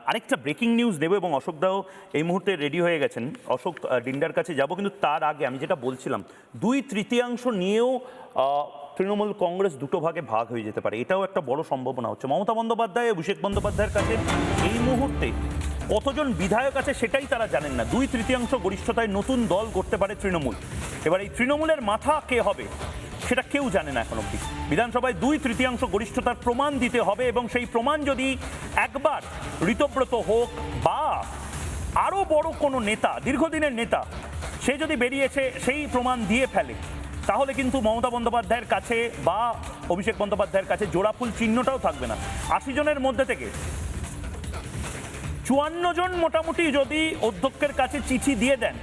আরেকটা breaking news দেবো এবং অশোক দাও এই মুহূর্তে রেডি হয়ে গেছেন। অশোক ডিন্ডার কাছে যাব, কিন্তু তার আগে আমি যেটা বলছিলাম, 2/3 নিয়েও তৃণমূল কংগ্রেস দুটো ভাগে ভাগ হয়ে যেতে পারে, এটাও একটা বড় সম্ভাবনা হচ্ছে। মমতা বন্দ্যোপাধ্যায়, অভিষেক বন্দ্যোপাধ্যায়ের কাছে এই মুহূর্তে কতজন বিধায়ক আছে সেটাই তারা জানেন না। 2/3 গরিষ্ঠতায় নতুন দল করতে পারে তৃণমূল। এবার এই তৃণমূলের মাথা কে হবে সেটা কেউ জানে না এখন অব্দি। বিধানসভায় 2/3 গরিষ্ঠতার প্রমাণ দিতে হবে, এবং সেই প্রমাণ যদি একবার ঋতব্রত হোক বা আরও বড় কোনো নেতা, দীর্ঘদিনের নেতা, সে যদি বেরিয়েছে সেই প্রমাণ দিয়ে ফেলে, তাহলে কিন্তু মমতা বন্দ্যোপাধ্যায়ের কাছে বা অভিষেক বন্দ্যোপাধ্যায়ের কাছে জোড়াফুল চিহ্নটাও থাকবে না। 80 জনের মধ্যে থেকে 54 জন মোটামুটি যদি অধ্যক্ষের কাছে চিঠি দিয়ে দেন,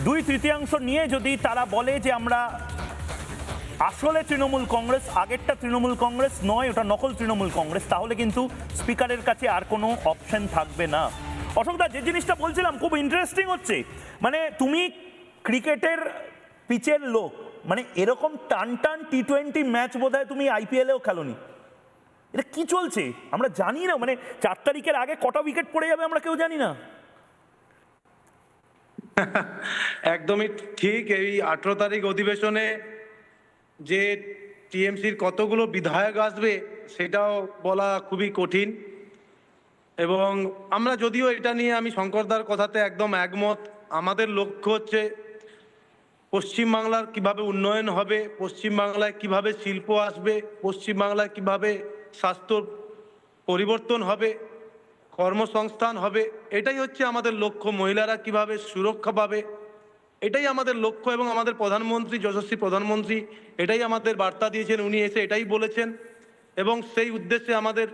2/3 নিয়ে যদি তারা বলে যে আমরা আসলে তৃণমূল কংগ্রেস, আগেরটা তৃণমূল কংগ্রেস নয়, ওটা নকল তৃণমূল কংগ্রেস, তাহলে কিন্তু স্পিকারের কাছে আর কোনো অপশন থাকবে না। অশোকদা, যে জিনিসটা বলছিলাম খুব ইন্টারেস্টিং হচ্ছে, মানে তুমি ক্রিকেটের পিচের লোক, মানে এরকম টান টান T20 ম্যাচ বোধহয় তুমি IPL-এও খেলোনি। এটা কি চলছে আমরা জানি না, মানে 4 তারিখের আগে কটা উইকেট পড়ে যাবে আমরা কেউ জানি না। একদমই ঠিক। এই 18 তারিখ অধিবেশনে যে টিএমসির কতগুলো বিধায়ক আসবে সেটাও বলা খুবই কঠিন। এবং আমরা যদিও এটা নিয়ে আমি শঙ্করদার কথাতে একদম একমত। আমাদের লক্ষ্য হচ্ছে পশ্চিমবাংলার কিভাবে উন্নয়ন হবে, পশ্চিমবাংলায় কিভাবে শিল্প আসবে, পশ্চিমবাংলায় কিভাবে স্বাস্থ্য পরিবর্তন হবে, কর্মসংস্থান হবে, এটাই হচ্ছে আমাদের লক্ষ্য। মহিলারা কিভাবে সুরক্ষা পাবে, এটাই আমাদের লক্ষ্য। এবং আমাদের প্রধানমন্ত্রী, যশস্বী প্রধানমন্ত্রী, এটাই আমাদের বার্তা দিয়েছেন। উনি এসে এটাই বলেছেন, এবং সেই উদ্দেশ্যে আমাদের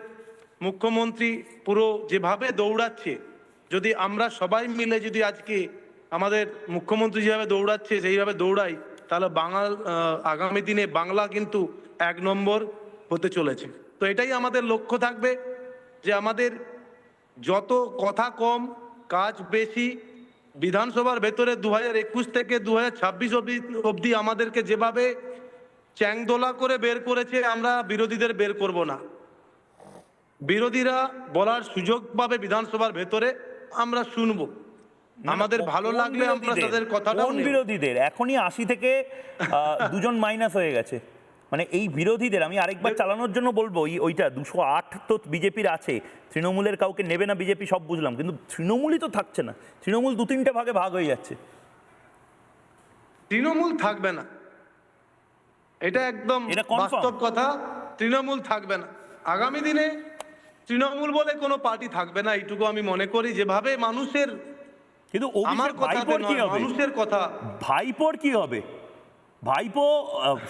মুখ্যমন্ত্রী পুরো যেভাবে দৌড়াচ্ছে, যদি আমরা সবাই মিলে যদি আজকে আমাদের মুখ্যমন্ত্রী যেভাবে দৌড়াচ্ছে সেইভাবে দৌড়াই, তাহলে আগামী দিনে বাংলা কিন্তু 1 নম্বর হতে চলেছে। তো এটাই আমাদের লক্ষ্য থাকবে যে আমাদের যত কথা কম, কাজ বেশি। বিধানসভার ভেতরে 2021 থেকে 2026 অবধি আমাদেরকে যেভাবে চ্যাংদোলা করে বের করেছে, আমরা বিরোধীদের বের করব না। বিরোধীরা বলার সুযোগ পাবে বিধানসভার ভেতরে, আমরা শুনবো। আমাদের ভালো লাগলে আমরা তাদের কথাটা। কোন বিরোধীদের? এখনই 80 থেকে 2 জন মাইনাস হয়ে গেছে। মানে এই বিরোধীদের আমি আরেকবার চালানোর জন্য বলবো, ওইটা 208 তো বিজেপির আছে, তৃণমূলের কাউকে নেবে না বিজেপি, সব বুঝলাম, কিন্তু তৃণমূলই তো থাকছে না। তৃণমূল 2-3টে ভাগে ভাগ হয়ে যাচ্ছে। তৃণমূল থাকবে না, এটা একদম বাস্তব কথা। তৃণমূল থাকবে না আগামী দিনে। তৃণমূল বলে কোনো পার্টি থাকবে না, এইটুকু আমি মনে করি। যেভাবে মানুষের, কিন্তু আমার কথা নয়, মানুষের কথা। ভাইপোর কি হবে? ভাইপো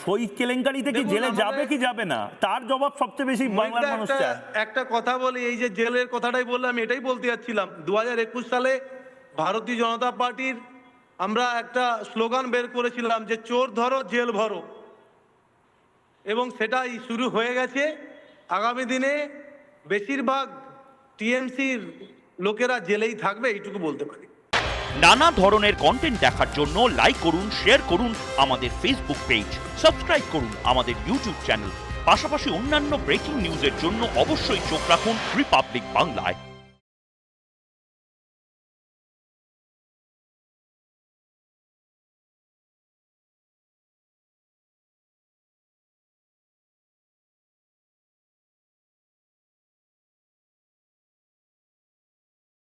শহীদ কেলেঙ্কারি থেকে জেলে যাবে কি যাবে না, তার জবাব সবচেয়ে বেশি বাংলার মানুষ চায়। একটা কথা বলি, এই যে জেলের কথাটাই বললাম, এটাই বলতে যাচ্ছিলাম। 2021 সালে ভারতীয় জনতা পার্টির আমরা একটা স্লোগান বের করেছিলাম যে চোর ধরো জেল ভরো, এবং সেটাই শুরু হয়ে গেছে। আগামী দিনে বেশিরভাগ টিএমসির লোকেরা জেলেই থাকবে, এইটুকু বলতে পারি। নানা ধরনের কন্টেন্ট দেখার জন্য লাইক করুন, শেয়ার করুন আমাদের ফেসবুক পেজ, সাবস্ক্রাইব করুন আমাদের ইউটিউব চ্যানেল। পাশাপাশি অন্যান্য ব্রেকিং নিউজের জন্য অবশ্যই চোখ রাখুন রিপাবলিক বাংলায়।